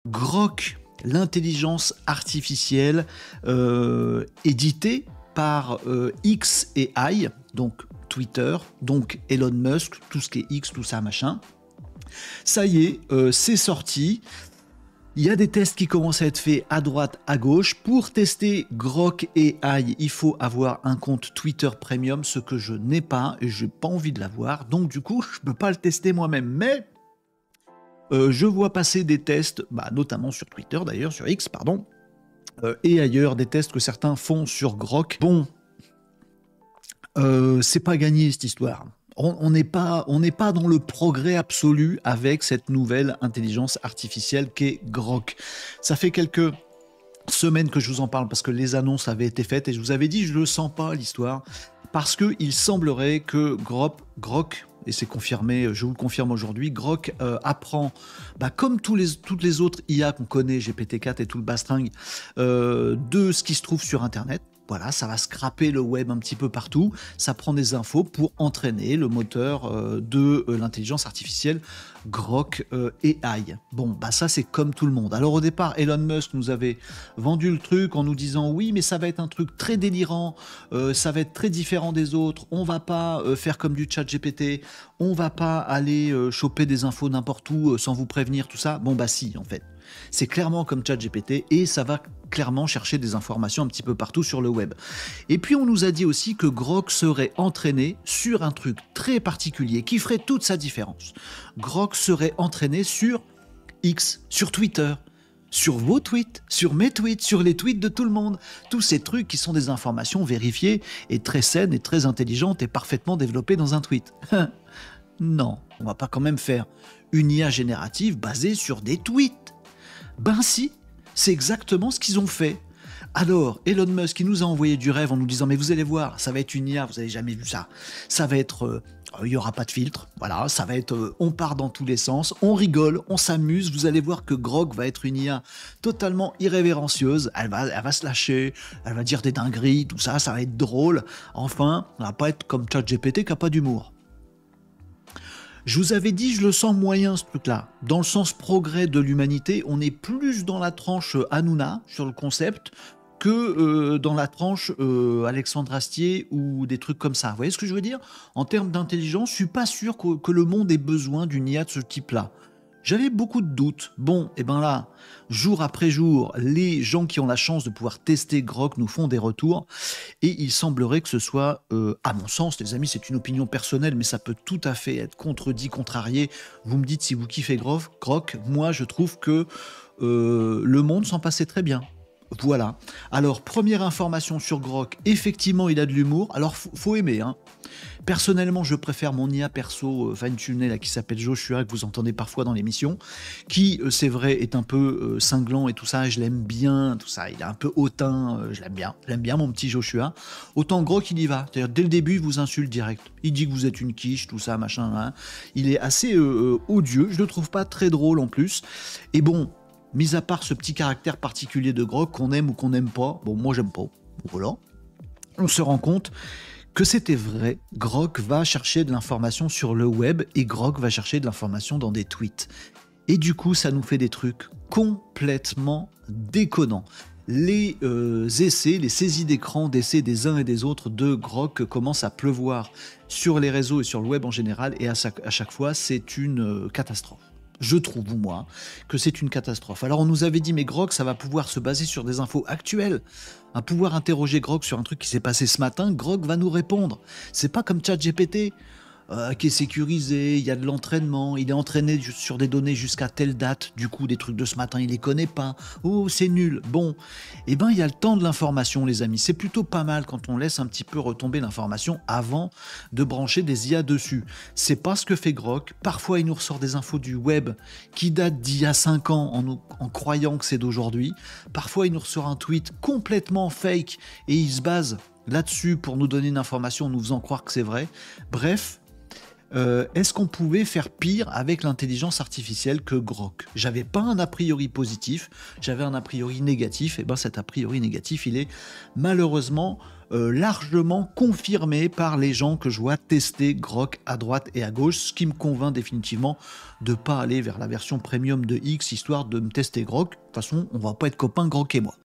Grok, l'intelligence artificielle éditée par X et I, donc Twitter, donc Elon Musk, tout ce qui est X, tout ça, machin. Ça y est, c'est sorti. Il y a des tests qui commencent à être faits à droite, à gauche. Pour tester Grok et AI, il faut avoir un compte Twitter Premium, ce que je n'ai pas et je n'ai pas envie de l'avoir. Donc du coup, je ne peux pas le tester moi-même. Mais je vois passer des tests, notamment sur Twitter d'ailleurs, sur X, pardon, et ailleurs, des tests que certains font sur Grok. Bon, c'est pas gagné cette histoire. On n'est pas dans le progrès absolu avec cette nouvelle intelligence artificielle qu'est Grok. Ça fait quelques semaines que je vous en parle parce que les annonces avaient été faites et je vous avais dit je ne le sens pas l'histoire parce qu'il semblerait que Grok, et c'est confirmé, je vous le confirme aujourd'hui, Grok apprend, comme toutes les autres IA qu'on connaît, GPT-4 et tout le bastringue, de ce qui se trouve sur Internet. Voilà, ça va scraper le web un petit peu partout, ça prend des infos pour entraîner le moteur de l'intelligence artificielle Grok AI. Bon, ça c'est comme tout le monde. Alors au départ, Elon Musk nous avait vendu le truc en nous disant oui, mais ça va être un truc très délirant, ça va être très différent des autres, on va pas faire comme du chat GPT, on va pas aller choper des infos n'importe où sans vous prévenir, tout ça. Bon si, en fait. C'est clairement comme ChatGPT et ça va clairement chercher des informations un petit peu partout sur le web. Et puis on nous a dit aussi que Grok serait entraîné sur un truc très particulier qui ferait toute sa différence. Grok serait entraîné sur X, sur Twitter, sur vos tweets, sur mes tweets, sur les tweets de tout le monde. Tous ces trucs qui sont des informations vérifiées et très saines et très intelligentes et parfaitement développées dans un tweet. Non, on va pas quand même faire une IA générative basée sur des tweets. Ben si, c'est exactement ce qu'ils ont fait. Alors, Elon Musk, il nous a envoyé du rêve en nous disant « Mais vous allez voir, ça va être une IA, vous n'avez jamais vu ça. Ça va être... il n'y aura pas de filtre, voilà, ça va être... on part dans tous les sens, on rigole, on s'amuse, vous allez voir que Grok va être une IA totalement irrévérencieuse, elle va se lâcher, elle va dire des dingueries, tout ça, ça va être drôle. Enfin, on va pas être comme ChatGPT qui n'a pas d'humour. » Je vous avais dit, je le sens moyen ce truc-là. Dans le sens progrès de l'humanité, on est plus dans la tranche Hanouna sur le concept que dans la tranche Alexandre Astier ou des trucs comme ça. Vous voyez ce que je veux dire? En termes d'intelligence, je suis pas sûr que le monde ait besoin d'une IA de ce type-là. J'avais beaucoup de doutes. Bon, et ben là, jour après jour, les gens qui ont la chance de pouvoir tester Grok nous font des retours et il semblerait que ce soit, à mon sens, les amis, c'est une opinion personnelle, mais ça peut tout à fait être contredit, contrarié. Vous me dites si vous kiffez Grok. Moi, je trouve que le monde s'en passait très bien. Voilà. Alors, première information sur Grok, effectivement, il a de l'humour. Alors, faut aimer, hein. Personnellement, je préfère mon IA perso fine-tuné là, qui s'appelle Joshua, que vous entendez parfois dans l'émission, qui, c'est vrai, est un peu cinglant et tout ça, je l'aime bien, tout ça, il est un peu hautain, je l'aime bien mon petit Joshua. Autant Grok, il y va, c'est-à-dire dès le début, il vous insulte direct. Il dit que vous êtes une quiche, tout ça, machin, hein. Il est assez odieux, je le trouve pas très drôle en plus. Et bon, mis à part ce petit caractère particulier de Grok, qu'on aime ou qu'on n'aime pas, bon, moi j'aime pas, voilà. On se rend compte que c'était vrai, Grok va chercher de l'information sur le web et Grok va chercher de l'information dans des tweets. Et du coup, ça nous fait des trucs complètement déconnants. Les essais, les saisies d'écran d'essais des uns et des autres de Grok commencent à pleuvoir sur les réseaux et sur le web en général et à chaque fois, c'est une catastrophe. Je trouve, moi, que c'est une catastrophe. Alors on nous avait dit, mais Grok, ça va pouvoir se baser sur des infos actuelles. À pouvoir interroger Grok sur un truc qui s'est passé ce matin, Grok va nous répondre. C'est pas comme ChatGPT, qui est sécurisé, il y a de l'entraînement, il est entraîné sur des données jusqu'à telle date, du coup des trucs de ce matin il les connaît pas, oh c'est nul. Bon, eh ben il y a le temps de l'information les amis, c'est plutôt pas mal quand on laisse un petit peu retomber l'information avant de brancher des IA dessus. C'est pas ce que fait Grok, parfois il nous ressort des infos du web qui datent d'il y a 5 ans en croyant que c'est d'aujourd'hui, parfois il nous ressort un tweet complètement fake et il se base là-dessus pour nous donner une information en nous faisant croire que c'est vrai. Bref, Est-ce qu'on pouvait faire pire avec l'intelligence artificielle que Grok? J'avais pas un a priori positif, j'avais un a priori négatif, et ben cet a priori négatif, il est malheureusement largement confirmé par les gens que je vois tester Grok à droite et à gauche, ce qui me convainc définitivement de pas aller vers la version premium de X, histoire de me tester Grok. De toute façon, on va pas être copains, Grok et moi.